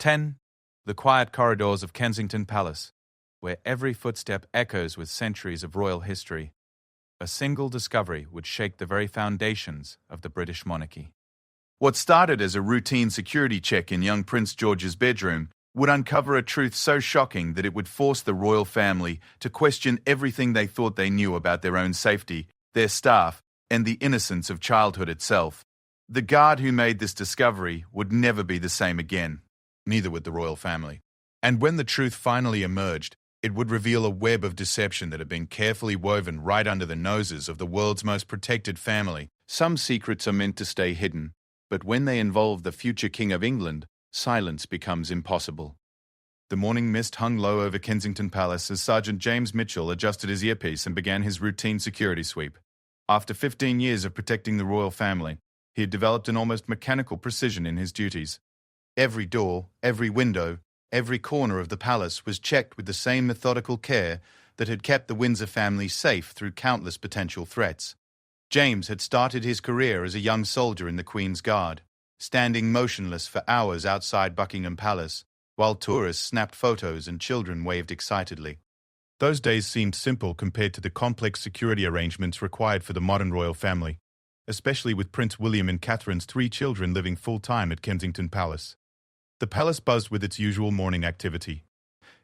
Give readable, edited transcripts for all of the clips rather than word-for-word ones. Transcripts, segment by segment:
10. The quiet corridors of Kensington Palace, where every footstep echoes with centuries of royal history. A single discovery would shake the very foundations of the British monarchy. What started as a routine security check in young Prince George's bedroom would uncover a truth so shocking that it would force the royal family to question everything they thought they knew about their own safety, their staff, and the innocence of childhood itself. The guard who made this discovery would never be the same again. Neither would the royal family. And when the truth finally emerged, it would reveal a web of deception that had been carefully woven right under the noses of the world's most protected family. Some secrets are meant to stay hidden, but when they involve the future King of England, silence becomes impossible. The morning mist hung low over Kensington Palace as Sergeant James Mitchell adjusted his earpiece and began his routine security sweep. After 15 years of protecting the royal family, he had developed an almost mechanical precision in his duties. Every door, every window, every corner of the palace was checked with the same methodical care that had kept the Windsor family safe through countless potential threats. James had started his career as a young soldier in the Queen's Guard, standing motionless for hours outside Buckingham Palace, while tourists snapped photos and children waved excitedly. Those days seemed simple compared to the complex security arrangements required for the modern royal family, especially with Prince William and Catherine's 3 children living full-time at Kensington Palace. The palace buzzed with its usual morning activity.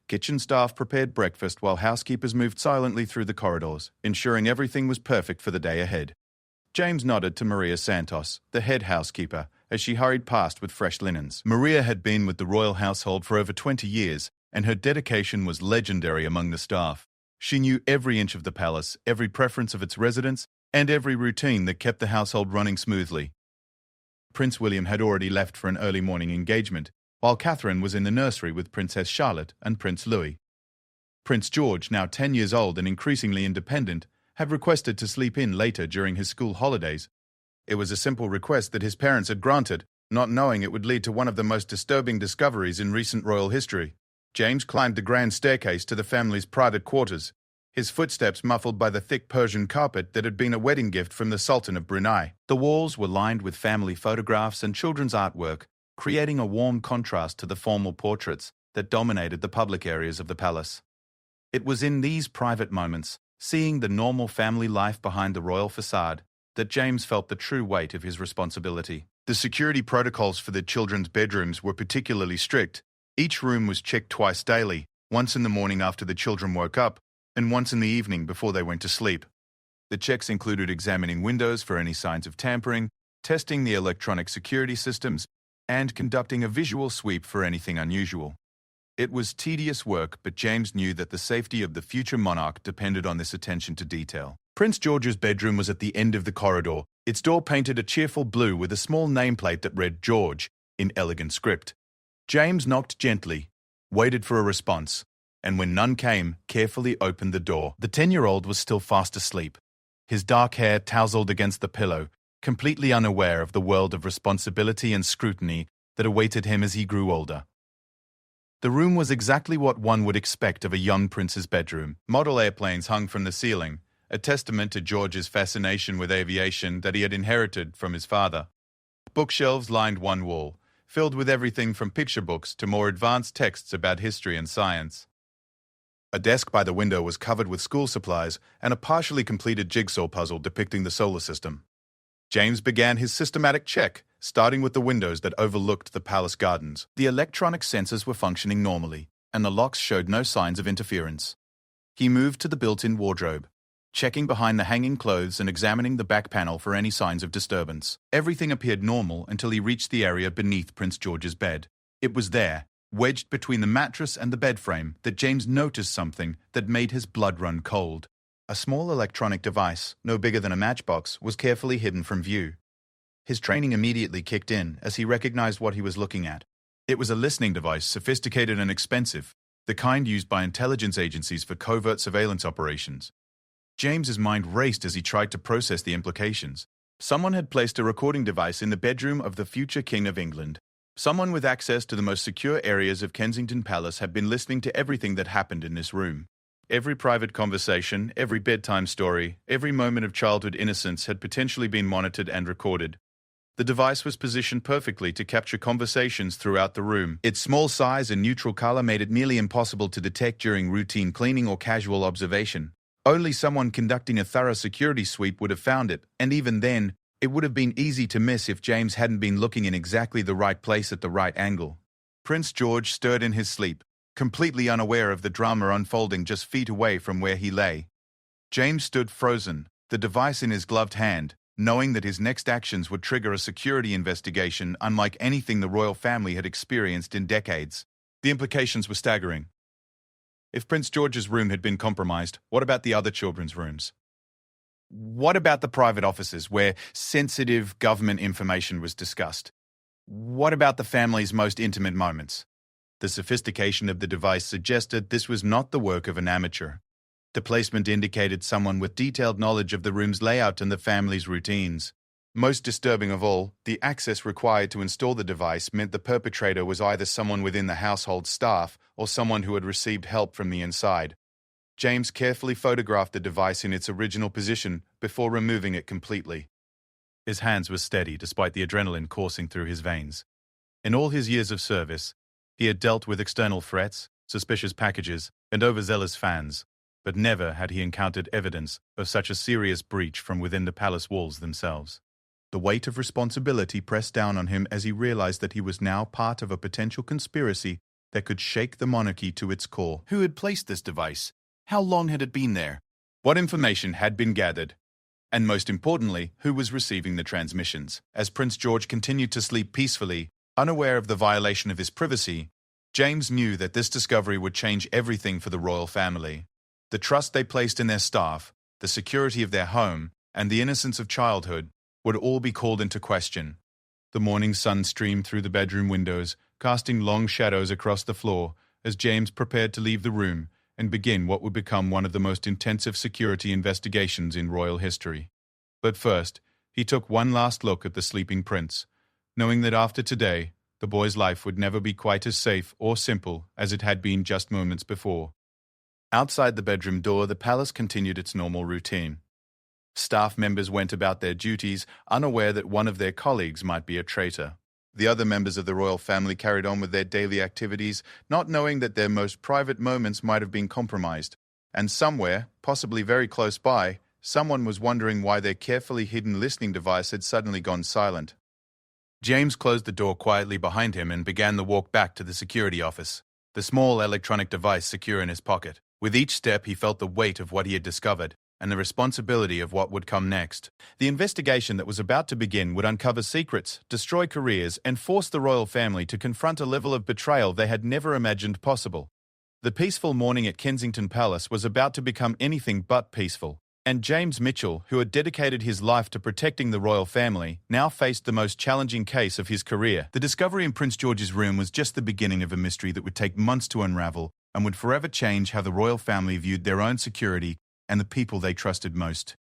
Kitchen staff prepared breakfast while housekeepers moved silently through the corridors, ensuring everything was perfect for the day ahead. James nodded to Maria Santos, the head housekeeper, as she hurried past with fresh linens. Maria had been with the royal household for over 20 years, and her dedication was legendary among the staff. She knew every inch of the palace, every preference of its residents, and every routine that kept the household running smoothly. Prince William had already left for an early morning engagement, while Catherine was in the nursery with Princess Charlotte and Prince Louis. Prince George, now 10 years old and increasingly independent, had requested to sleep in later during his school holidays. It was a simple request that his parents had granted, not knowing it would lead to one of the most disturbing discoveries in recent royal history. James climbed the grand staircase to the family's private quarters, his footsteps muffled by the thick Persian carpet that had been a wedding gift from the Sultan of Brunei. The walls were lined with family photographs and children's artwork, creating a warm contrast to the formal portraits that dominated the public areas of the palace. It was in these private moments, seeing the normal family life behind the royal facade, that James felt the true weight of his responsibility. The security protocols for the children's bedrooms were particularly strict. Each room was checked twice daily, once in the morning after the children woke up, and once in the evening before they went to sleep. The checks included examining windows for any signs of tampering, testing the electronic security systems, and conducting a visual sweep for anything unusual. It was tedious work, but James knew that the safety of the future monarch depended on this attention to detail. Prince George's bedroom was at the end of the corridor, its door painted a cheerful blue with a small nameplate that read George in elegant script. James knocked gently, waited for a response, and when none came, carefully opened the door. The 10-year-old was still fast asleep, his dark hair tousled against the pillow, completely unaware of the world of responsibility and scrutiny that awaited him as he grew older. The room was exactly what one would expect of a young prince's bedroom. Model airplanes hung from the ceiling, a testament to George's fascination with aviation that he had inherited from his father. Bookshelves lined one wall, filled with everything from picture books to more advanced texts about history and science. A desk by the window was covered with school supplies and a partially completed jigsaw puzzle depicting the solar system. James began his systematic check, starting with the windows that overlooked the palace gardens. The electronic sensors were functioning normally, and the locks showed no signs of interference. He moved to the built-in wardrobe, checking behind the hanging clothes and examining the back panel for any signs of disturbance. Everything appeared normal until he reached the area beneath Prince George's bed. It was there, wedged between the mattress and the bed frame, that James noticed something that made his blood run cold. A small electronic device, no bigger than a matchbox, was carefully hidden from view. His training immediately kicked in as he recognized what he was looking at. It was a listening device, sophisticated and expensive, the kind used by intelligence agencies for covert surveillance operations. James's mind raced as he tried to process the implications. Someone had placed a recording device in the bedroom of the future King of England. Someone with access to the most secure areas of Kensington Palace had been listening to everything that happened in this room. Every private conversation, every bedtime story, every moment of childhood innocence had potentially been monitored and recorded. The device was positioned perfectly to capture conversations throughout the room. Its small size and neutral color made it nearly impossible to detect during routine cleaning or casual observation. Only someone conducting a thorough security sweep would have found it, and even then, it would have been easy to miss if James hadn't been looking in exactly the right place at the right angle. Prince George stirred in his sleep, completely unaware of the drama unfolding just feet away from where he lay. James stood frozen, the device in his gloved hand, knowing that his next actions would trigger a security investigation unlike anything the royal family had experienced in decades. The implications were staggering. If Prince George's room had been compromised, what about the other children's rooms? What about the private offices where sensitive government information was discussed? What about the family's most intimate moments? The sophistication of the device suggested this was not the work of an amateur. The placement indicated someone with detailed knowledge of the room's layout and the family's routines. Most disturbing of all, the access required to install the device meant the perpetrator was either someone within the household staff or someone who had received help from the inside. James carefully photographed the device in its original position before removing it completely. His hands were steady despite the adrenaline coursing through his veins. In all his years of service, he had dealt with external threats, suspicious packages, and overzealous fans, but never had he encountered evidence of such a serious breach from within the palace walls themselves. The weight of responsibility pressed down on him as he realized that he was now part of a potential conspiracy that could shake the monarchy to its core. Who had placed this device? How long had it been there? What information had been gathered? And most importantly, who was receiving the transmissions? As Prince George continued to sleep peacefully, unaware of the violation of his privacy, James knew that this discovery would change everything for the royal family. The trust they placed in their staff, the security of their home, and the innocence of childhood would all be called into question. The morning sun streamed through the bedroom windows, casting long shadows across the floor as James prepared to leave the room and begin what would become one of the most intensive security investigations in royal history. But first, he took one last look at the sleeping prince, knowing that after today, the boy's life would never be quite as safe or simple as it had been just moments before. Outside the bedroom door, the palace continued its normal routine. Staff members went about their duties, unaware that one of their colleagues might be a traitor. The other members of the royal family carried on with their daily activities, not knowing that their most private moments might have been compromised. And somewhere, possibly very close by, someone was wondering why their carefully hidden listening device had suddenly gone silent. James closed the door quietly behind him and began the walk back to the security office, the small electronic device secure in his pocket. With each step, he felt the weight of what he had discovered and the responsibility of what would come next. The investigation that was about to begin would uncover secrets, destroy careers, and force the royal family to confront a level of betrayal they had never imagined possible. The peaceful morning at Kensington Palace was about to become anything but peaceful, and James Mitchell, who had dedicated his life to protecting the royal family, now faced the most challenging case of his career. The discovery in Prince George's room was just the beginning of a mystery that would take months to unravel and would forever change how the royal family viewed their own security and the people they trusted most.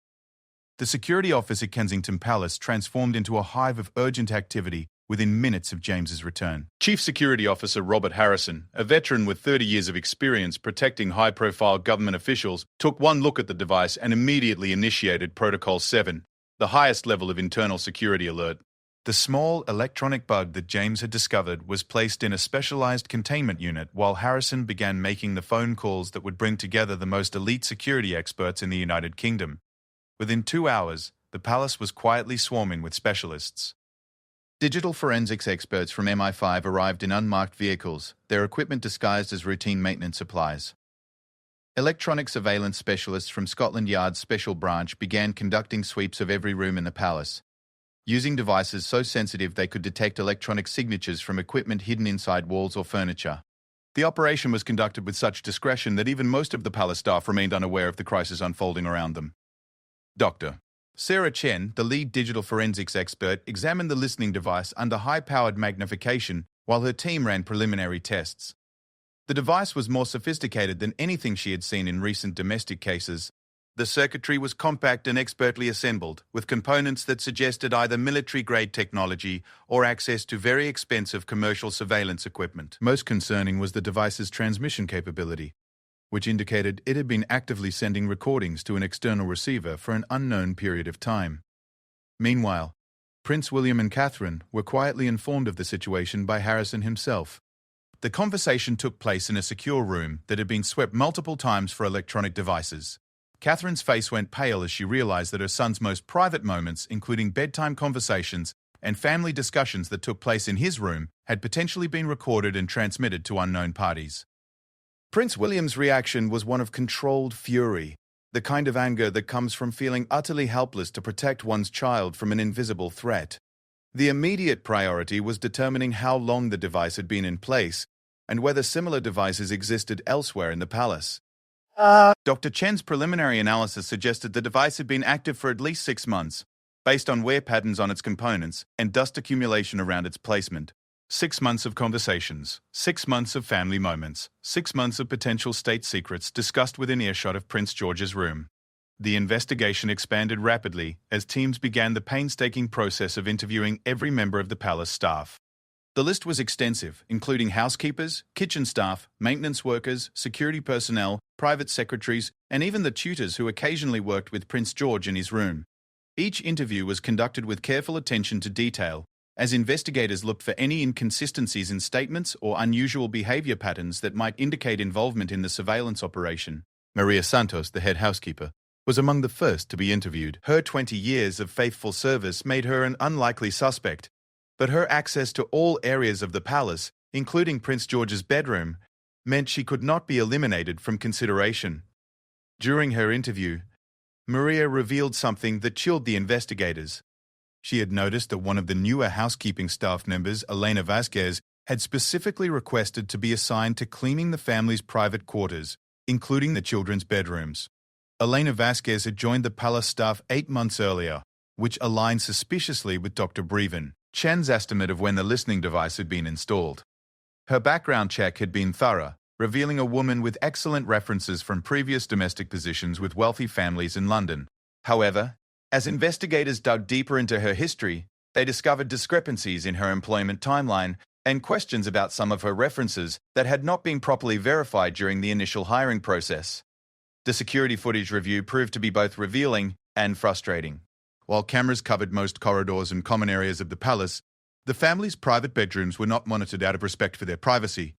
The security office at Kensington Palace transformed into a hive of urgent activity within minutes of James's return. Chief Security Officer Robert Harrison, a veteran with 30 years of experience protecting high-profile government officials, took one look at the device and immediately initiated Protocol 7, the highest level of internal security alert. The small electronic bug that James had discovered was placed in a specialized containment unit while Harrison began making the phone calls that would bring together the most elite security experts in the United Kingdom. Within 2 hours, the palace was quietly swarming with specialists. Digital forensics experts from MI5 arrived in unmarked vehicles, their equipment disguised as routine maintenance supplies. Electronic surveillance specialists from Scotland Yard's Special Branch began conducting sweeps of every room in the palace, using devices so sensitive they could detect electronic signatures from equipment hidden inside walls or furniture. The operation was conducted with such discretion that even most of the palace staff remained unaware of the crisis unfolding around them. Dr. Sarah Chen, the lead digital forensics expert, examined the listening device under high-powered magnification while her team ran preliminary tests. The device was more sophisticated than anything she had seen in recent domestic cases. The circuitry was compact and expertly assembled, with components that suggested either military-grade technology or access to very expensive commercial surveillance equipment. Most concerning was the device's transmission capability, which indicated it had been actively sending recordings to an external receiver for an unknown period of time. Meanwhile, Prince William and Catherine were quietly informed of the situation by Harrison himself. The conversation took place in a secure room that had been swept multiple times for electronic devices. Catherine's face went pale as she realized that her son's most private moments, including bedtime conversations and family discussions that took place in his room, had potentially been recorded and transmitted to unknown parties. Prince William's reaction was one of controlled fury, the kind of anger that comes from feeling utterly helpless to protect one's child from an invisible threat. The immediate priority was determining how long the device had been in place and whether similar devices existed elsewhere in the palace. Dr. Chen's preliminary analysis suggested the device had been active for at least 6 months, based on wear patterns on its components and dust accumulation around its placement. 6 months of conversations, 6 months of family moments, 6 months of potential state secrets discussed within earshot of Prince George's room. The investigation expanded rapidly as teams began the painstaking process of interviewing every member of the palace staff. The list was extensive, including housekeepers, kitchen staff, maintenance workers, security personnel, private secretaries, and even the tutors who occasionally worked with Prince George in his room. Each interview was conducted with careful attention to detail, as investigators looked for any inconsistencies in statements or unusual behavior patterns that might indicate involvement in the surveillance operation. Maria Santos, the head housekeeper, was among the first to be interviewed. Her 20 years of faithful service made her an unlikely suspect, but her access to all areas of the palace, including Prince George's bedroom, meant she could not be eliminated from consideration. During her interview, Maria revealed something that chilled the investigators. She had noticed that one of the newer housekeeping staff members, Elena Vasquez, had specifically requested to be assigned to cleaning the family's private quarters, including the children's bedrooms. Elena Vasquez had joined the palace staff 8 months earlier, which aligned suspiciously with Dr. Breven, Chen's estimate of when the listening device had been installed. Her background check had been thorough, revealing a woman with excellent references from previous domestic positions with wealthy families in London. However, as investigators dug deeper into her history, they discovered discrepancies in her employment timeline and questions about some of her references that had not been properly verified during the initial hiring process. The security footage review proved to be both revealing and frustrating. While cameras covered most corridors and common areas of the palace, the family's private bedrooms were not monitored out of respect for their privacy.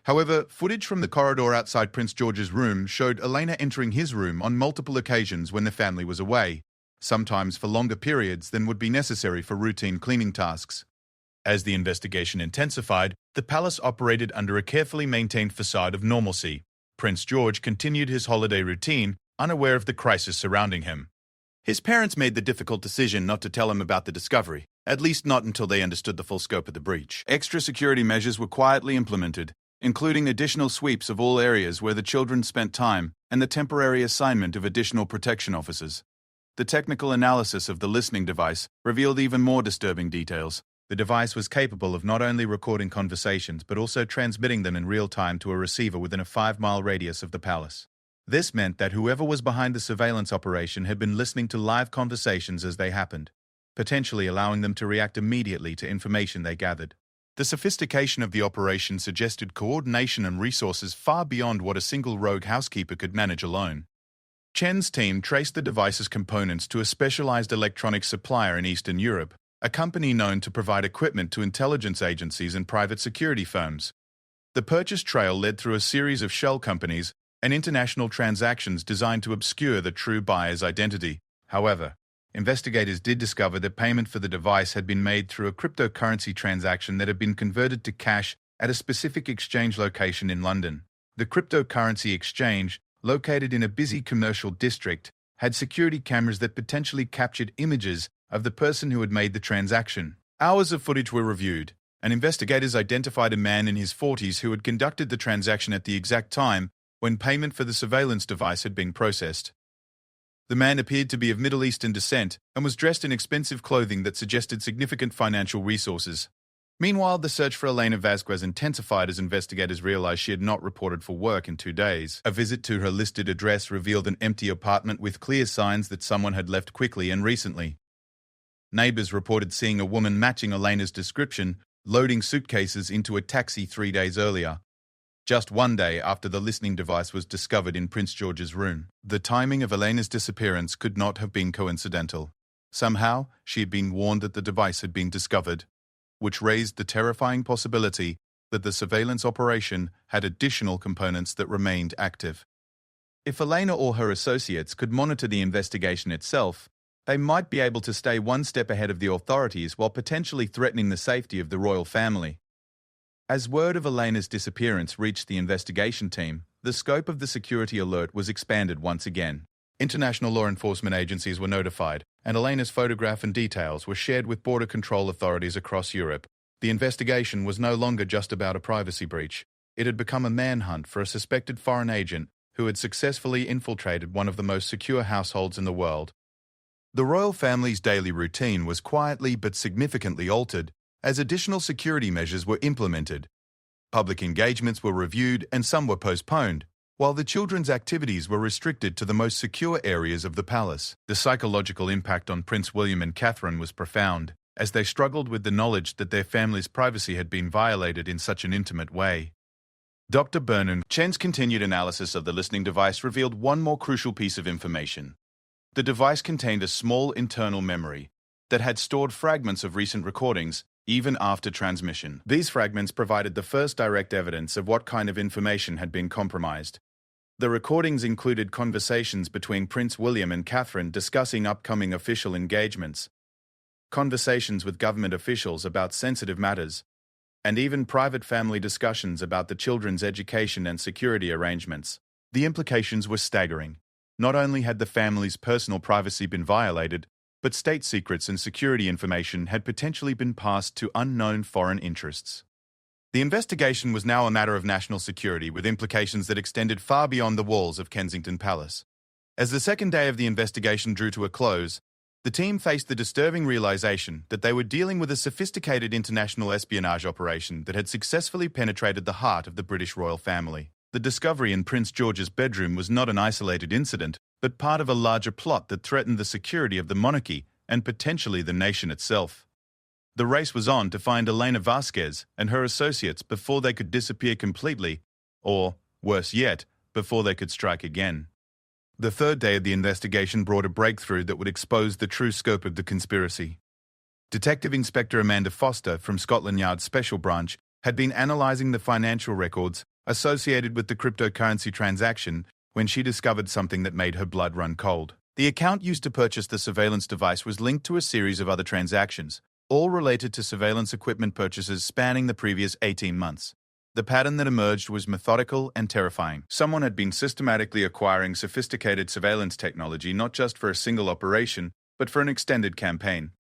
However, footage from the corridor outside Prince George's room showed Elena entering his room on multiple occasions when the family was away, sometimes for longer periods than would be necessary for routine cleaning tasks. As the investigation intensified, the palace operated under a carefully maintained facade of normalcy. Prince George continued his holiday routine, unaware of the crisis surrounding him. His parents made the difficult decision not to tell him about the discovery, at least not until they understood the full scope of the breach. Extra security measures were quietly implemented, including additional sweeps of all areas where the children spent time and the temporary assignment of additional protection officers. The technical analysis of the listening device revealed even more disturbing details. The device was capable of not only recording conversations but also transmitting them in real time to a receiver within a 5-mile radius of the palace. This meant that whoever was behind the surveillance operation had been listening to live conversations as they happened, potentially allowing them to react immediately to information they gathered. The sophistication of the operation suggested coordination and resources far beyond what a single rogue housekeeper could manage alone. Chen's team traced the device's components to a specialized electronics supplier in Eastern Europe, a company known to provide equipment to intelligence agencies and private security firms. The purchase trail led through a series of shell companies and international transactions designed to obscure the true buyer's identity. However, investigators did discover that payment for the device had been made through a cryptocurrency transaction that had been converted to cash at a specific exchange location in London. The cryptocurrency exchange, located in a busy commercial district, had security cameras that potentially captured images of the person who had made the transaction. Hours of footage were reviewed, and investigators identified a man in his 40s who had conducted the transaction at the exact time when payment for the surveillance device had been processed. The man appeared to be of Middle Eastern descent and was dressed in expensive clothing that suggested significant financial resources. Meanwhile, the search for Elena Vasquez intensified as investigators realized she had not reported for work in 2 days. A visit to her listed address revealed an empty apartment with clear signs that someone had left quickly and recently. Neighbors reported seeing a woman matching Elena's description, loading suitcases into a taxi 3 days earlier, just 1 day after the listening device was discovered in Prince George's room. The timing of Elena's disappearance could not have been coincidental. Somehow, she had been warned that the device had been discovered, which raised the terrifying possibility that the surveillance operation had additional components that remained active. If Elena or her associates could monitor the investigation itself, they might be able to stay one step ahead of the authorities while potentially threatening the safety of the royal family. As word of Elena's disappearance reached the investigation team, the scope of the security alert was expanded once again. International law enforcement agencies were notified, and Elena's photograph and details were shared with border control authorities across Europe. The investigation was no longer just about a privacy breach. It had become a manhunt for a suspected foreign agent who had successfully infiltrated one of the most secure households in the world. The royal family's daily routine was quietly but significantly altered as additional security measures were implemented. Public engagements were reviewed and some were postponed, while the children's activities were restricted to the most secure areas of the palace. The psychological impact on Prince William and Catherine was profound, as they struggled with the knowledge that their family's privacy had been violated in such an intimate way. Dr. Bernard Chen's continued analysis of the listening device revealed one more crucial piece of information. The device contained a small internal memory that had stored fragments of recent recordings, even after transmission. These fragments provided the first direct evidence of what kind of information had been compromised. The recordings included conversations between Prince William and Catherine discussing upcoming official engagements, conversations with government officials about sensitive matters, and even private family discussions about the children's education and security arrangements. The implications were staggering. Not only had the family's personal privacy been violated, but state secrets and security information had potentially been passed to unknown foreign interests. The investigation was now a matter of national security, with implications that extended far beyond the walls of Kensington Palace. As the second day of the investigation drew to a close, the team faced the disturbing realization that they were dealing with a sophisticated international espionage operation that had successfully penetrated the heart of the British royal family. The discovery in Prince George's bedroom was not an isolated incident, but part of a larger plot that threatened the security of the monarchy and potentially the nation itself. The race was on to find Elena Vasquez and her associates before they could disappear completely, or, worse yet, before they could strike again. The third day of the investigation brought a breakthrough that would expose the true scope of the conspiracy. Detective Inspector Amanda Foster from Scotland Yard's Special Branch had been analysing the financial records associated with the cryptocurrency transaction when she discovered something that made her blood run cold. The account used to purchase the surveillance device was linked to a series of other transactions, all related to surveillance equipment purchases spanning the previous 18 months. The pattern that emerged was methodical and terrifying. Someone had been systematically acquiring sophisticated surveillance technology not just for a single operation, but for an extended campaign.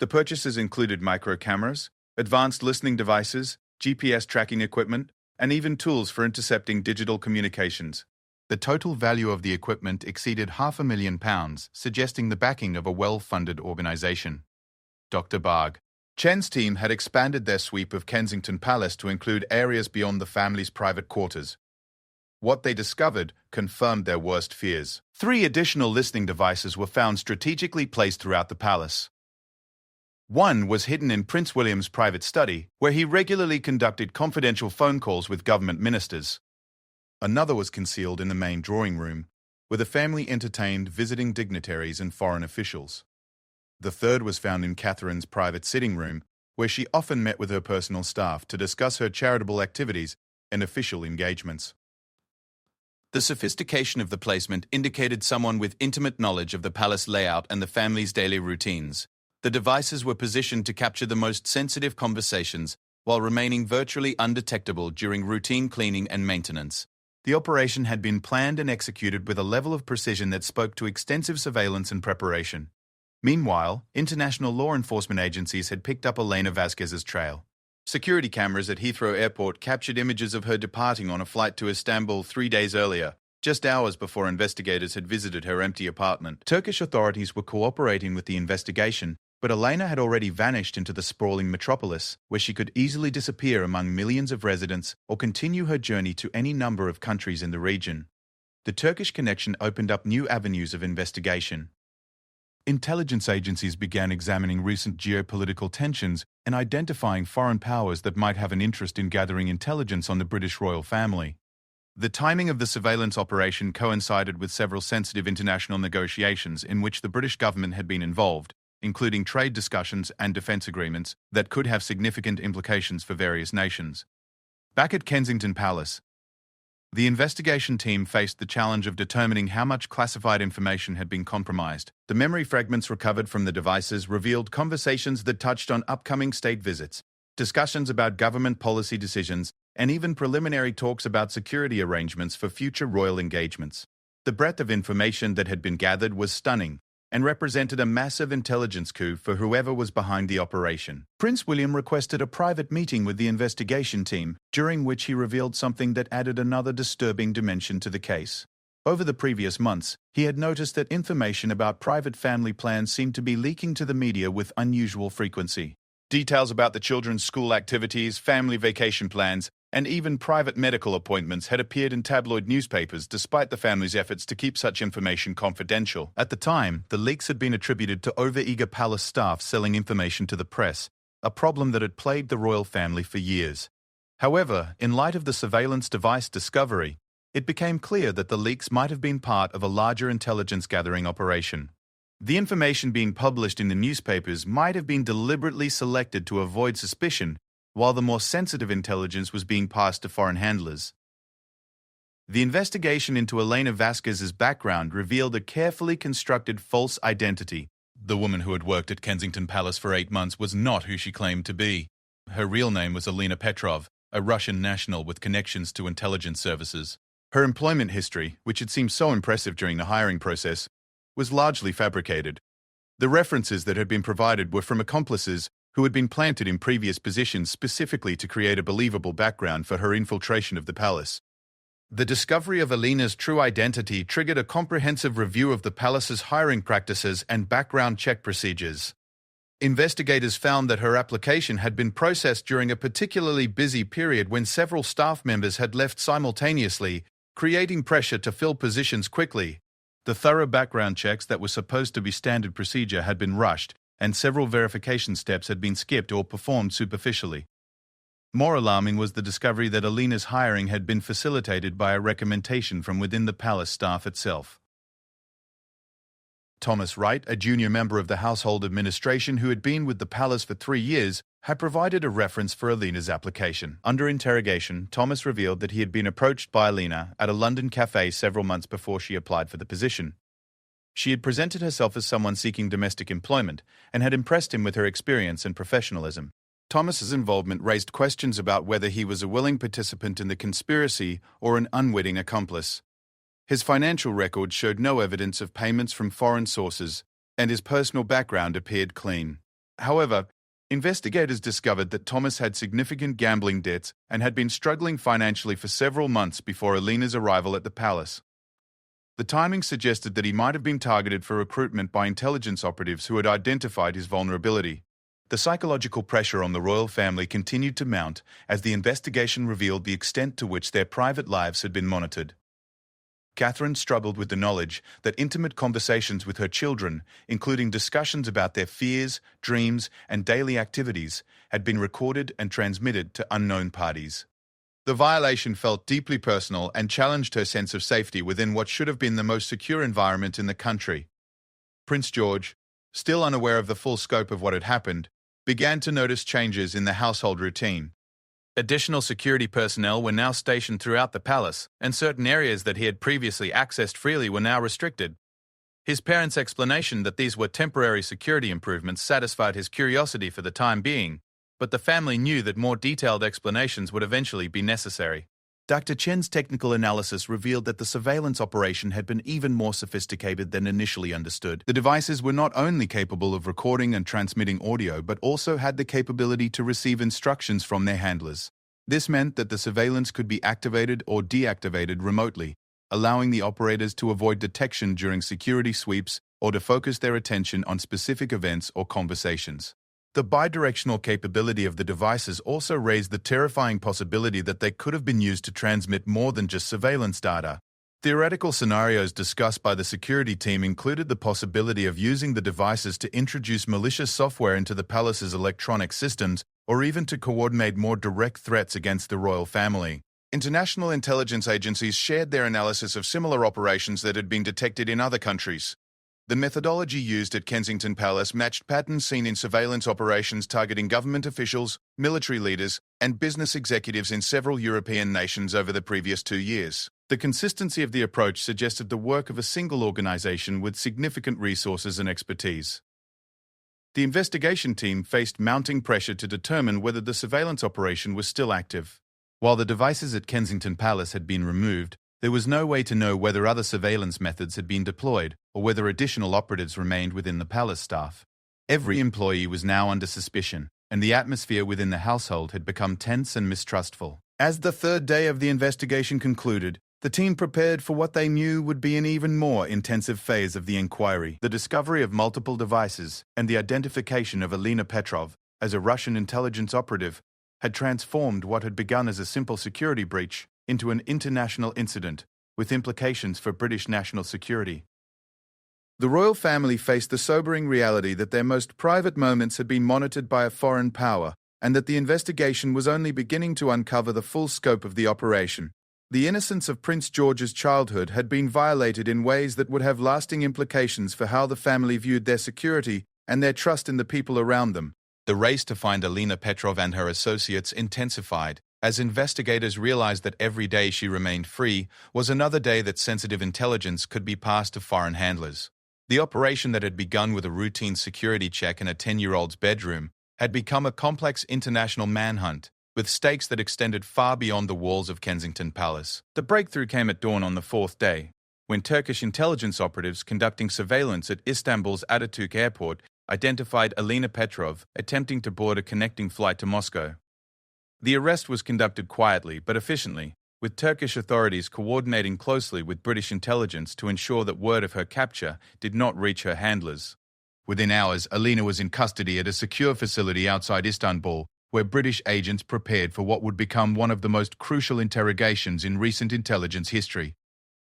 The purchases included micro-cameras, advanced listening devices, GPS tracking equipment, and even tools for intercepting digital communications. The total value of the equipment exceeded £500,000, suggesting the backing of a well-funded organisation. Dr. Barg. Chen's team had expanded their sweep of Kensington Palace to include areas beyond the family's private quarters. What they discovered confirmed their worst fears. 3 additional listening devices were found strategically placed throughout the palace. One was hidden in Prince William's private study, where he regularly conducted confidential phone calls with government ministers. Another was concealed in the main drawing room, where the family entertained visiting dignitaries and foreign officials. The third was found in Catherine's private sitting room, where she often met with her personal staff to discuss her charitable activities and official engagements. The sophistication of the placement indicated someone with intimate knowledge of the palace layout and the family's daily routines. The devices were positioned to capture the most sensitive conversations while remaining virtually undetectable during routine cleaning and maintenance. The operation had been planned and executed with a level of precision that spoke to extensive surveillance and preparation. Meanwhile, international law enforcement agencies had picked up Elena Vasquez's trail. Security cameras at Heathrow Airport captured images of her departing on a flight to Istanbul 3 days earlier, just hours before investigators had visited her empty apartment. Turkish authorities were cooperating with the investigation, but Elena had already vanished into the sprawling metropolis, where she could easily disappear among millions of residents or continue her journey to any number of countries in the region. The Turkish connection opened up new avenues of investigation. Intelligence agencies began examining recent geopolitical tensions and identifying foreign powers that might have an interest in gathering intelligence on the British royal family. The timing of the surveillance operation coincided with several sensitive international negotiations in which the British government had been involved, including trade discussions and defense agreements that could have significant implications for various nations. Back at Kensington Palace, the investigation team faced the challenge of determining how much classified information had been compromised. The memory fragments recovered from the devices revealed conversations that touched on upcoming state visits, discussions about government policy decisions, and even preliminary talks about security arrangements for future royal engagements. The breadth of information that had been gathered was stunning and represented a massive intelligence coup for whoever was behind the operation. Prince William requested a private meeting with the investigation team, during which he revealed something that added another disturbing dimension to the case. Over the previous months, he had noticed that information about private family plans seemed to be leaking to the media with unusual frequency. Details about the children's school activities, family vacation plans, and even private medical appointments had appeared in tabloid newspapers despite the family's efforts to keep such information confidential. At the time, the leaks had been attributed to overeager palace staff selling information to the press, a problem that had plagued the royal family for years. However, in light of the surveillance device discovery, it became clear that the leaks might have been part of a larger intelligence-gathering operation. The information being published in the newspapers might have been deliberately selected to avoid suspicion, while the more sensitive intelligence was being passed to foreign handlers. The investigation into Elena Vasquez's background revealed a carefully constructed false identity. The woman who had worked at Kensington Palace for 8 months was not who she claimed to be. Her real name was Elena Petrov, a Russian national with connections to intelligence services. Her employment history, which had seemed so impressive during the hiring process, was largely fabricated. The references that had been provided were from accomplices who had been planted in previous positions specifically to create a believable background for her infiltration of the palace. The discovery of Elena's true identity triggered a comprehensive review of the palace's hiring practices and background check procedures. Investigators found that her application had been processed during a particularly busy period when several staff members had left simultaneously, creating pressure to fill positions quickly. The thorough background checks that were supposed to be standard procedure had been rushed, and several verification steps had been skipped or performed superficially. More alarming was the discovery that Elena's hiring had been facilitated by a recommendation from within the palace staff itself. Thomas Wright, a junior member of the household administration who had been with the palace for 3 years, had provided a reference for Elena's application. Under interrogation, Thomas revealed that he had been approached by Elena at a London cafe several months before she applied for the position. She had presented herself as someone seeking domestic employment and had impressed him with her experience and professionalism. Thomas's involvement raised questions about whether he was a willing participant in the conspiracy or an unwitting accomplice. His financial record showed no evidence of payments from foreign sources, and his personal background appeared clean. However, investigators discovered that Thomas had significant gambling debts and had been struggling financially for several months before Elena's arrival at the palace. The timing suggested that he might have been targeted for recruitment by intelligence operatives who had identified his vulnerability. The psychological pressure on the royal family continued to mount as the investigation revealed the extent to which their private lives had been monitored. Catherine struggled with the knowledge that intimate conversations with her children, including discussions about their fears, dreams, and daily activities, had been recorded and transmitted to unknown parties. The violation felt deeply personal and challenged her sense of safety within what should have been the most secure environment in the country. Prince George, still unaware of the full scope of what had happened, began to notice changes in the household routine. Additional security personnel were now stationed throughout the palace, and certain areas that he had previously accessed freely were now restricted. His parents' explanation that these were temporary security improvements satisfied his curiosity for the time being, but the family knew that more detailed explanations would eventually be necessary. Dr. Chen's technical analysis revealed that the surveillance operation had been even more sophisticated than initially understood. The devices were not only capable of recording and transmitting audio, but also had the capability to receive instructions from their handlers. This meant that the surveillance could be activated or deactivated remotely, allowing the operators to avoid detection during security sweeps or to focus their attention on specific events or conversations. The bidirectional capability of the devices also raised the terrifying possibility that they could have been used to transmit more than just surveillance data. Theoretical scenarios discussed by the security team included the possibility of using the devices to introduce malicious software into the palace's electronic systems or even to coordinate more direct threats against the royal family. International intelligence agencies shared their analysis of similar operations that had been detected in other countries. The methodology used at Kensington Palace matched patterns seen in surveillance operations targeting government officials, military leaders, and business executives in several European nations over the previous 2 years. The consistency of the approach suggested the work of a single organization with significant resources and expertise. The investigation team faced mounting pressure to determine whether the surveillance operation was still active. While the devices at Kensington Palace had been removed, there was no way to know whether other surveillance methods had been deployed or whether additional operatives remained within the palace staff. Every employee was now under suspicion, and the atmosphere within the household had become tense and mistrustful. As the third day of the investigation concluded, the team prepared for what they knew would be an even more intensive phase of the inquiry. The discovery of multiple devices and the identification of Alina Petrov as a Russian intelligence operative had transformed what had begun as a simple security breach into an international incident with implications for British national security. The royal family faced the sobering reality that their most private moments had been monitored by a foreign power and that the investigation was only beginning to uncover the full scope of the operation. The innocence of Prince George's childhood had been violated in ways that would have lasting implications for how the family viewed their security and their trust in the people around them. The race to find Alina Petrov and her associates intensified, as investigators realized that every day she remained free was another day that sensitive intelligence could be passed to foreign handlers. The operation that had begun with a routine security check in a 10-year-old's bedroom had become a complex international manhunt, with stakes that extended far beyond the walls of Kensington Palace. The breakthrough came at dawn on the fourth day, when Turkish intelligence operatives conducting surveillance at Istanbul's Atatürk Airport identified Alina Petrov attempting to board a connecting flight to Moscow. The arrest was conducted quietly but efficiently, with Turkish authorities coordinating closely with British intelligence to ensure that word of her capture did not reach her handlers. Within hours, Alina was in custody at a secure facility outside Istanbul, where British agents prepared for what would become one of the most crucial interrogations in recent intelligence history.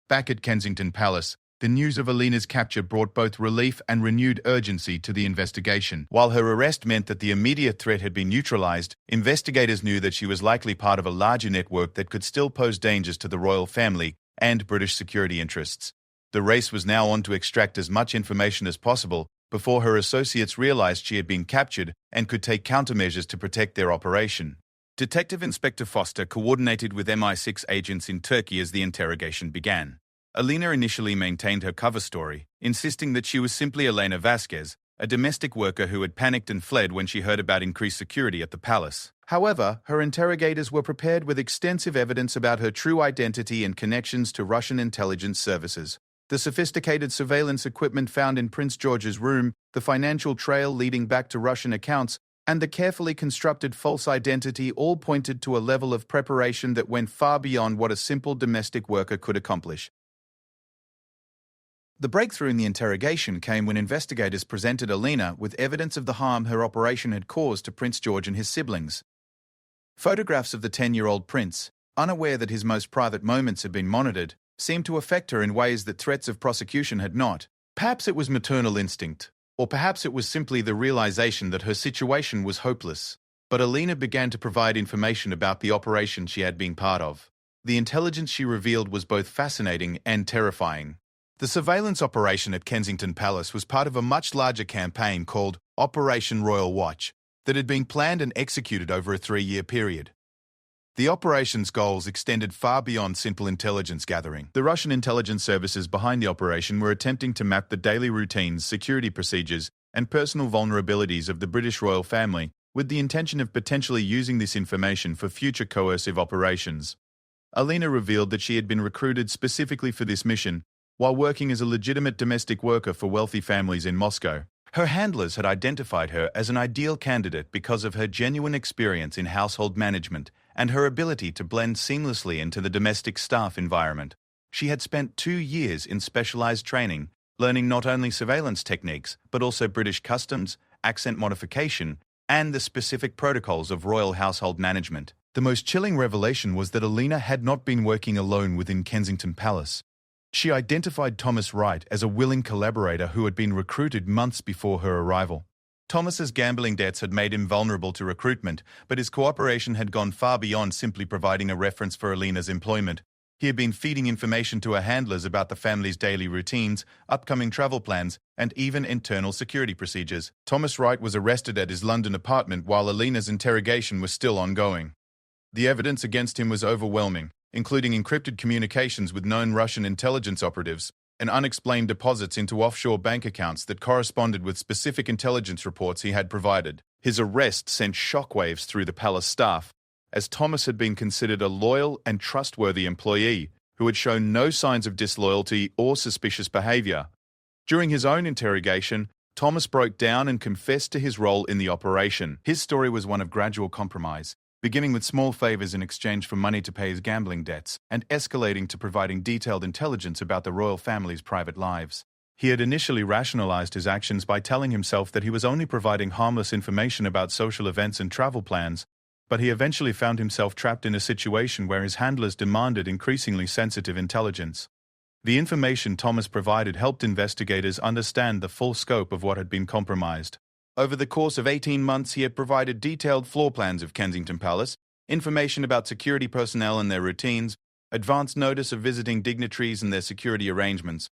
Back at Kensington Palace, the news of Alina's capture brought both relief and renewed urgency to the investigation. While her arrest meant that the immediate threat had been neutralized, investigators knew that she was likely part of a larger network that could still pose dangers to the royal family and British security interests. The race was now on to extract as much information as possible before her associates realized she had been captured and could take countermeasures to protect their operation. Detective Inspector Foster coordinated with MI6 agents in Turkey as the interrogation began. Alina initially maintained her cover story, insisting that she was simply Elena Vasquez, a domestic worker who had panicked and fled when she heard about increased security at the palace. However, her interrogators were prepared with extensive evidence about her true identity and connections to Russian intelligence services. The sophisticated surveillance equipment found in Prince George's room, the financial trail leading back to Russian accounts, and the carefully constructed false identity all pointed to a level of preparation that went far beyond what a simple domestic worker could accomplish. The breakthrough in the interrogation came when investigators presented Alina with evidence of the harm her operation had caused to Prince George and his siblings. Photographs of the 10-year-old prince, unaware that his most private moments had been monitored, seemed to affect her in ways that threats of prosecution had not. Perhaps it was maternal instinct, or perhaps it was simply the realization that her situation was hopeless. But Alina began to provide information about the operation she had been part of. The intelligence she revealed was both fascinating and terrifying. The surveillance operation at Kensington Palace was part of a much larger campaign called Operation Royal Watch that had been planned and executed over a 3-year period. The operation's goals extended far beyond simple intelligence gathering. The Russian intelligence services behind the operation were attempting to map the daily routines, security procedures, and personal vulnerabilities of the British royal family with the intention of potentially using this information for future coercive operations. Alina revealed that she had been recruited specifically for this mission while working as a legitimate domestic worker for wealthy families in Moscow. Her handlers had identified her as an ideal candidate because of her genuine experience in household management and her ability to blend seamlessly into the domestic staff environment. She had spent 2 years in specialized training, learning not only surveillance techniques, but also British customs, accent modification, and the specific protocols of royal household management. The most chilling revelation was that Alina had not been working alone within Kensington Palace. She identified Thomas Wright as a willing collaborator who had been recruited months before her arrival. Thomas's gambling debts had made him vulnerable to recruitment, but his cooperation had gone far beyond simply providing a reference for Alina's employment. He had been feeding information to her handlers about the family's daily routines, upcoming travel plans, and even internal security procedures. Thomas Wright was arrested at his London apartment while Alina's interrogation was still ongoing. The evidence against him was overwhelming, including encrypted communications with known Russian intelligence operatives and unexplained deposits into offshore bank accounts that corresponded with specific intelligence reports he had provided. His arrest sent shockwaves through the palace staff, as Thomas had been considered a loyal and trustworthy employee who had shown no signs of disloyalty or suspicious behavior. During his own interrogation, Thomas broke down and confessed to his role in the operation. His story was one of gradual compromise, beginning with small favors in exchange for money to pay his gambling debts, and escalating to providing detailed intelligence about the royal family's private lives. He had initially rationalized his actions by telling himself that he was only providing harmless information about social events and travel plans, but he eventually found himself trapped in a situation where his handlers demanded increasingly sensitive intelligence. The information Thomas provided helped investigators understand the full scope of what had been compromised. Over the course of 18 months, he had provided detailed floor plans of Kensington Palace, information about security personnel and their routines, advance notice of visiting dignitaries and their security arrangements,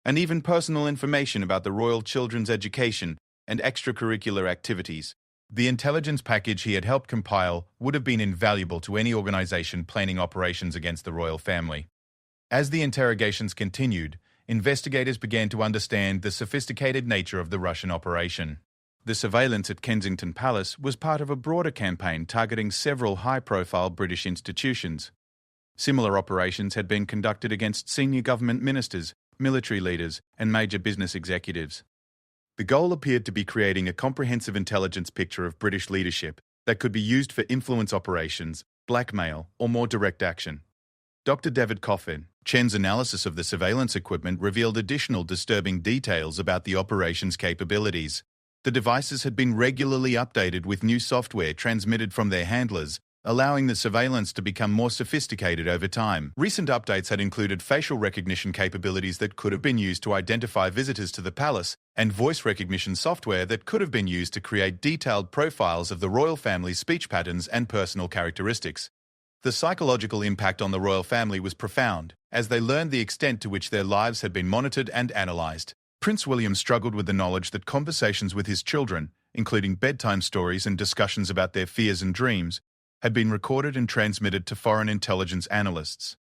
and even personal information about the royal children's education and extracurricular activities. The intelligence package he had helped compile would have been invaluable to any organization planning operations against the royal family. As the interrogations continued, investigators began to understand the sophisticated nature of the Russian operation. The surveillance at Kensington Palace was part of a broader campaign targeting several high-profile British institutions. Similar operations had been conducted against senior government ministers, military leaders, and major business executives. The goal appeared to be creating a comprehensive intelligence picture of British leadership that could be used for influence operations, blackmail, or more direct action. Dr. David Coffin, Chen's analysis of the surveillance equipment revealed additional disturbing details about the operation's capabilities. The devices had been regularly updated with new software transmitted from their handlers, allowing the surveillance to become more sophisticated over time. Recent updates had included facial recognition capabilities that could have been used to identify visitors to the palace, and voice recognition software that could have been used to create detailed profiles of the royal family's speech patterns and personal characteristics. The psychological impact on the royal family was profound, as they learned the extent to which their lives had been monitored and analysed. Prince William struggled with the knowledge that conversations with his children, including bedtime stories and discussions about their fears and dreams, had been recorded and transmitted to foreign intelligence analysts.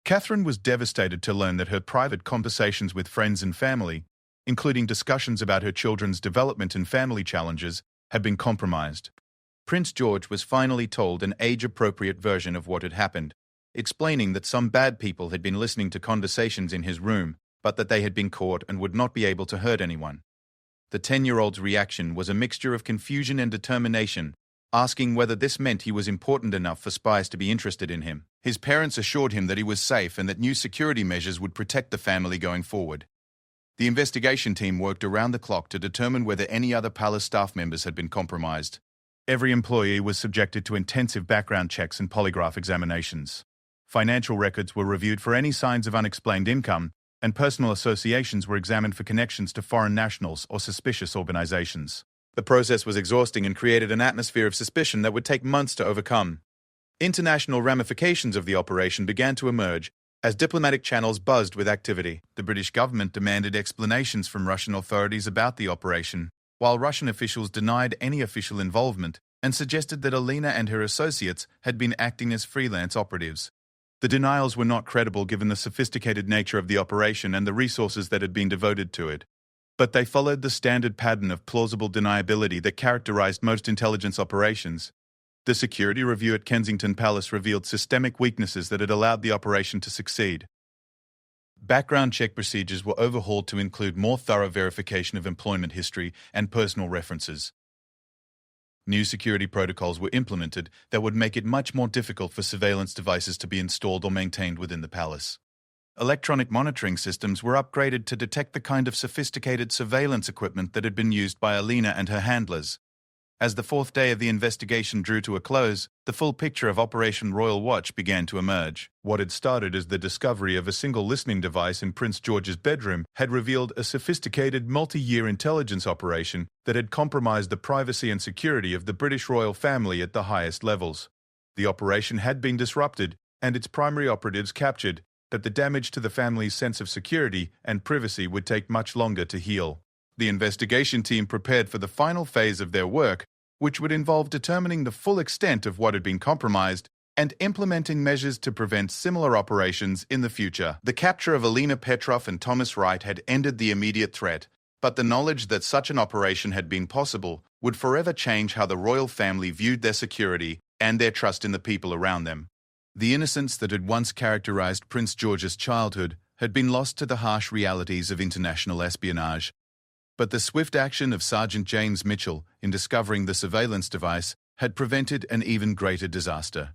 Catherine was devastated to learn that her private conversations with friends and family, including discussions about her children's development and family challenges, had been compromised. Prince George was finally told an age-appropriate version of what had happened, explaining that some bad people had been listening to conversations in his room, but that they had been caught and would not be able to hurt anyone. The 10-year-old's reaction was a mixture of confusion and determination, asking whether this meant he was important enough for spies to be interested in him. His parents assured him that he was safe and that new security measures would protect the family going forward. The investigation team worked around the clock to determine whether any other palace staff members had been compromised. Every employee was subjected to intensive background checks and polygraph examinations. Financial records were reviewed for any signs of unexplained income, and personal associations were examined for connections to foreign nationals or suspicious organizations. The process was exhausting and created an atmosphere of suspicion that would take months to overcome. International ramifications of the operation began to emerge as diplomatic channels buzzed with activity. The British government demanded explanations from Russian authorities about the operation, while Russian officials denied any official involvement and suggested that Alina and her associates had been acting as freelance operatives. The denials were not credible given the sophisticated nature of the operation and the resources that had been devoted to it. But they followed the standard pattern of plausible deniability that characterized most intelligence operations. The security review at Kensington Palace revealed systemic weaknesses that had allowed the operation to succeed. Background check procedures were overhauled to include more thorough verification of employment history and personal references. New security protocols were implemented that would make it much more difficult for surveillance devices to be installed or maintained within the palace. Electronic monitoring systems were upgraded to detect the kind of sophisticated surveillance equipment that had been used by Alina and her handlers. As the fourth day of the investigation drew to a close, the full picture of Operation Royal Watch began to emerge. What had started as the discovery of a single listening device in Prince George's bedroom had revealed a sophisticated multi-year intelligence operation that had compromised the privacy and security of the British royal family at the highest levels. The operation had been disrupted, and its primary operatives captured that the damage to the family's sense of security and privacy would take much longer to heal. The investigation team prepared for the final phase of their work, which would involve determining the full extent of what had been compromised and implementing measures to prevent similar operations in the future. The capture of Alina Petrov and Thomas Wright had ended the immediate threat, but the knowledge that such an operation had been possible would forever change how the royal family viewed their security and their trust in the people around them. The innocence that had once characterized Prince George's childhood had been lost to the harsh realities of international espionage. But the swift action of Sergeant James Mitchell in discovering the surveillance device had prevented an even greater disaster.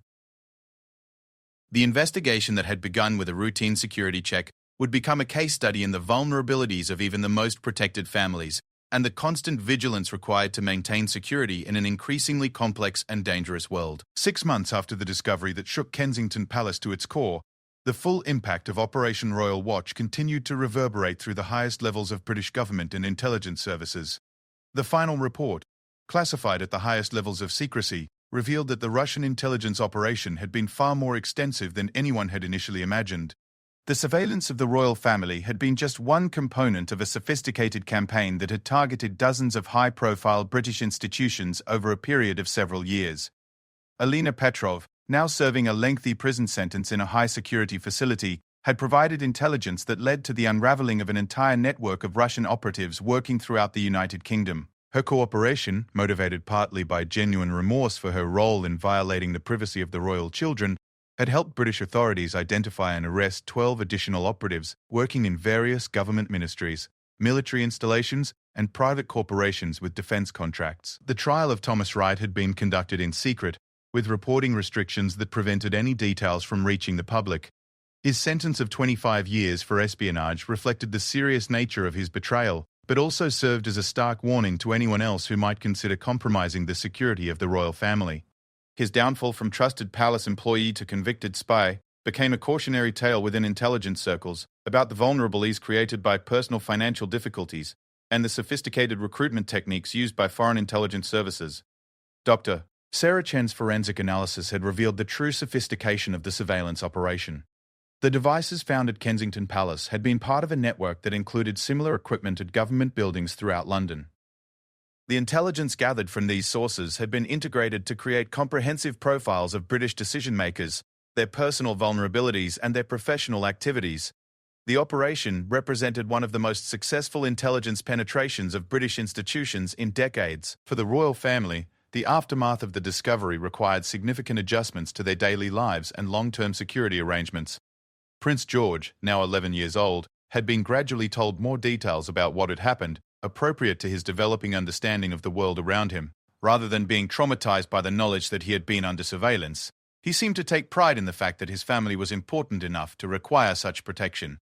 The investigation that had begun with a routine security check would become a case study in the vulnerabilities of even the most protected families and the constant vigilance required to maintain security in an increasingly complex and dangerous world. 6 months after the discovery that shook Kensington Palace to its core, the full impact of Operation Royal Watch continued to reverberate through the highest levels of British government and intelligence services. The final report, classified at the highest levels of secrecy, revealed that the Russian intelligence operation had been far more extensive than anyone had initially imagined. The surveillance of the royal family had been just one component of a sophisticated campaign that had targeted dozens of high-profile British institutions over a period of several years. Alina Petrov, now serving a lengthy prison sentence in a high-security facility, had provided intelligence that led to the unraveling of an entire network of Russian operatives working throughout the United Kingdom. Her cooperation, motivated partly by genuine remorse for her role in violating the privacy of the royal children, had helped British authorities identify and arrest 12 additional operatives working in various government ministries, military installations, and private corporations with defence contracts. The trial of Thomas Wright had been conducted in secret, with reporting restrictions that prevented any details from reaching the public. His sentence of 25 years for espionage reflected the serious nature of his betrayal, but also served as a stark warning to anyone else who might consider compromising the security of the royal family. His downfall from trusted palace employee to convicted spy became a cautionary tale within intelligence circles about the vulnerabilities created by personal financial difficulties and the sophisticated recruitment techniques used by foreign intelligence services. Dr. Sarah Chen's forensic analysis had revealed the true sophistication of the surveillance operation. The devices found at Kensington Palace had been part of a network that included similar equipment at government buildings throughout London. The intelligence gathered from these sources had been integrated to create comprehensive profiles of British decision-makers, their personal vulnerabilities, and their professional activities. The operation represented one of the most successful intelligence penetrations of British institutions in decades. For the royal family, the aftermath of the discovery required significant adjustments to their daily lives and long-term security arrangements. Prince George, now 11 years old, had been gradually told more details about what had happened, appropriate to his developing understanding of the world around him. Rather than being traumatized by the knowledge that he had been under surveillance, he seemed to take pride in the fact that his family was important enough to require such protection.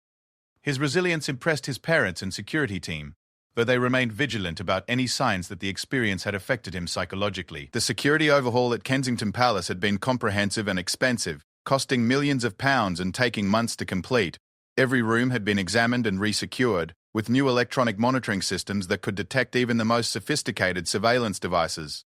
His resilience impressed his parents and security team, though they remained vigilant about any signs that the experience had affected him psychologically. The security overhaul at Kensington Palace had been comprehensive and expensive, costing millions of pounds and taking months to complete. Every room had been examined and resecured, with new electronic monitoring systems that could detect even the most sophisticated surveillance devices.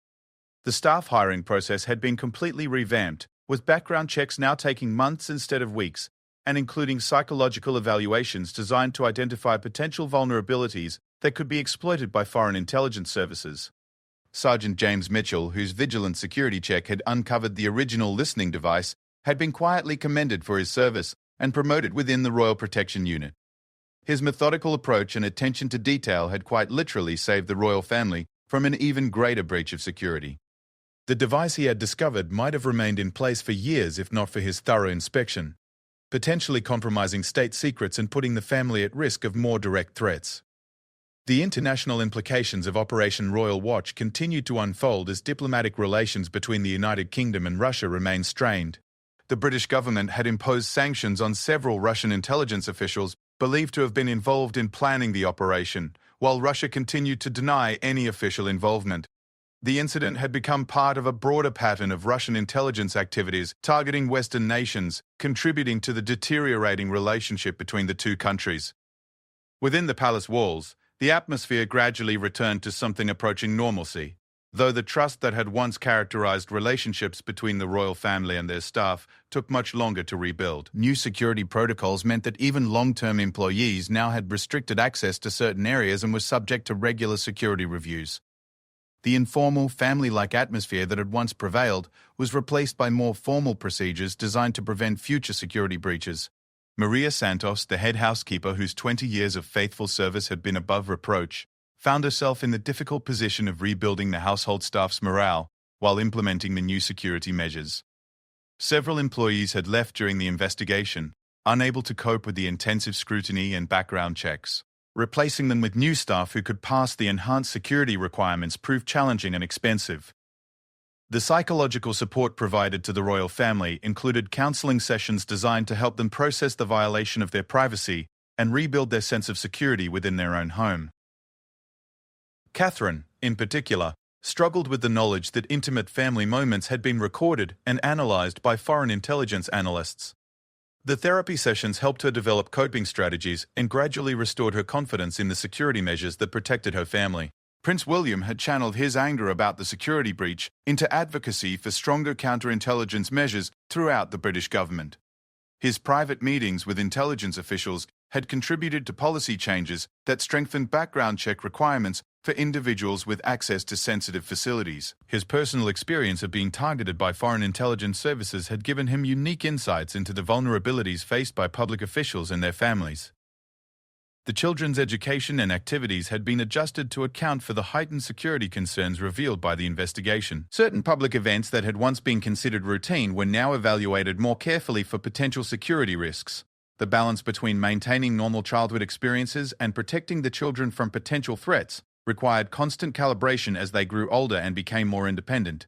The staff hiring process had been completely revamped, with background checks now taking months instead of weeks, and including psychological evaluations designed to identify potential vulnerabilities that could be exploited by foreign intelligence services. Sergeant James Mitchell, whose vigilant security check had uncovered the original listening device, had been quietly commended for his service and promoted within the Royal Protection Unit. His methodical approach and attention to detail had quite literally saved the royal family from an even greater breach of security. The device he had discovered might have remained in place for years if not for his thorough inspection, potentially compromising state secrets and putting the family at risk of more direct threats. The international implications of Operation Royal Watch continued to unfold as diplomatic relations between the United Kingdom and Russia remained strained. The British government had imposed sanctions on several Russian intelligence officials believed to have been involved in planning the operation, while Russia continued to deny any official involvement. The incident had become part of a broader pattern of Russian intelligence activities targeting Western nations, contributing to the deteriorating relationship between the two countries. Within the palace walls, the atmosphere gradually returned to something approaching normalcy. Though the trust that had once characterized relationships between the royal family and their staff took much longer to rebuild. New security protocols meant that even long-term employees now had restricted access to certain areas and were subject to regular security reviews. The informal, family-like atmosphere that had once prevailed was replaced by more formal procedures designed to prevent future security breaches. Maria Santos, the head housekeeper whose 20 years of faithful service had been above reproach, found herself in the difficult position of rebuilding the household staff's morale while implementing the new security measures. Several employees had left during the investigation, unable to cope with the intensive scrutiny and background checks. Replacing them with new staff who could pass the enhanced security requirements proved challenging and expensive. The psychological support provided to the royal family included counseling sessions designed to help them process the violation of their privacy and rebuild their sense of security within their own home. Catherine, in particular, struggled with the knowledge that intimate family moments had been recorded and analyzed by foreign intelligence analysts. The therapy sessions helped her develop coping strategies and gradually restored her confidence in the security measures that protected her family. Prince William had channeled his anger about the security breach into advocacy for stronger counterintelligence measures throughout the British government. His private meetings with intelligence officials had contributed to policy changes that strengthened background check requirements for individuals with access to sensitive facilities. His personal experience of being targeted by foreign intelligence services had given him unique insights into the vulnerabilities faced by public officials and their families. The children's education and activities had been adjusted to account for the heightened security concerns revealed by the investigation. Certain public events that had once been considered routine were now evaluated more carefully for potential security risks. The balance between maintaining normal childhood experiences and protecting the children from potential threats required constant calibration as they grew older and became more independent.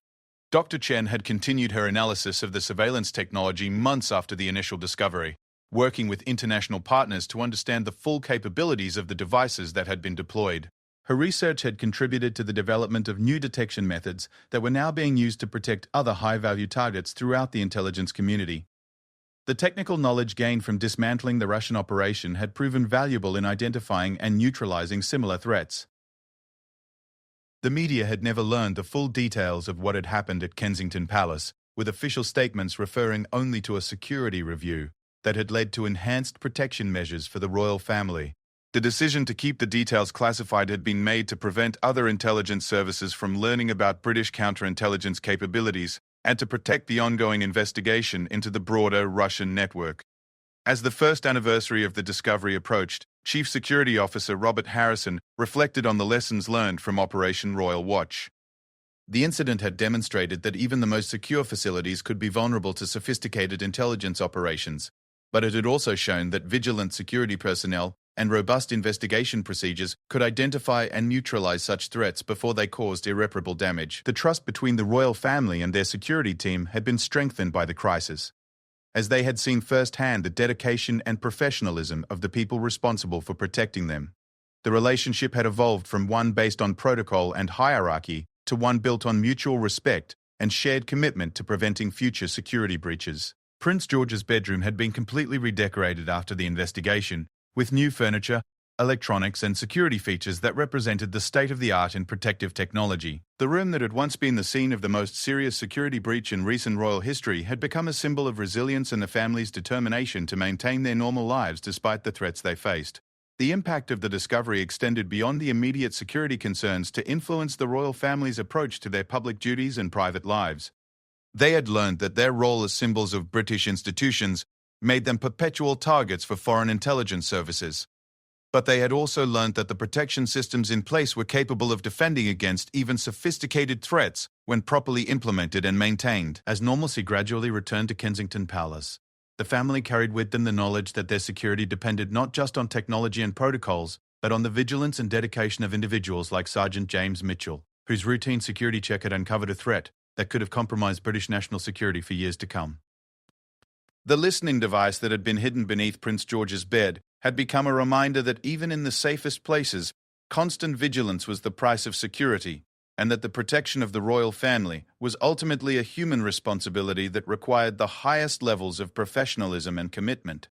Dr. Chen had continued her analysis of the surveillance technology months after the initial discovery, working with international partners to understand the full capabilities of the devices that had been deployed. Her research had contributed to the development of new detection methods that were now being used to protect other high-value targets throughout the intelligence community. The technical knowledge gained from dismantling the Russian operation had proven valuable in identifying and neutralizing similar threats. The media had never learned the full details of what had happened at Kensington Palace, with official statements referring only to a security review that had led to enhanced protection measures for the royal family. The decision to keep the details classified had been made to prevent other intelligence services from learning about British counterintelligence capabilities and to protect the ongoing investigation into the broader Russian network. As the first anniversary of the discovery approached, Chief Security Officer Robert Harrison reflected on the lessons learned from Operation Royal Watch. The incident had demonstrated that even the most secure facilities could be vulnerable to sophisticated intelligence operations, but it had also shown that vigilant security personnel and robust investigation procedures could identify and neutralize such threats before they caused irreparable damage. The trust between the royal family and their security team had been strengthened by the crisis, as they had seen firsthand the dedication and professionalism of the people responsible for protecting them. The relationship had evolved from one based on protocol and hierarchy to one built on mutual respect and shared commitment to preventing future security breaches. Prince George's bedroom had been completely redecorated after the investigation, with new furniture, electronics, and security features that represented the state-of-the-art in protective technology. The room that had once been the scene of the most serious security breach in recent royal history had become a symbol of resilience and the family's determination to maintain their normal lives despite the threats they faced. The impact of the discovery extended beyond the immediate security concerns to influence the royal family's approach to their public duties and private lives. They had learned that their role as symbols of British institutions made them perpetual targets for foreign intelligence services. But they had also learned that the protection systems in place were capable of defending against even sophisticated threats when properly implemented and maintained. As normalcy gradually returned to Kensington Palace, the family carried with them the knowledge that their security depended not just on technology and protocols, but on the vigilance and dedication of individuals like Sergeant James Mitchell, whose routine security check had uncovered a threat that could have compromised British national security for years to come. The listening device that had been hidden beneath Prince George's bed had become a reminder that even in the safest places, constant vigilance was the price of security, and that the protection of the royal family was ultimately a human responsibility that required the highest levels of professionalism and commitment.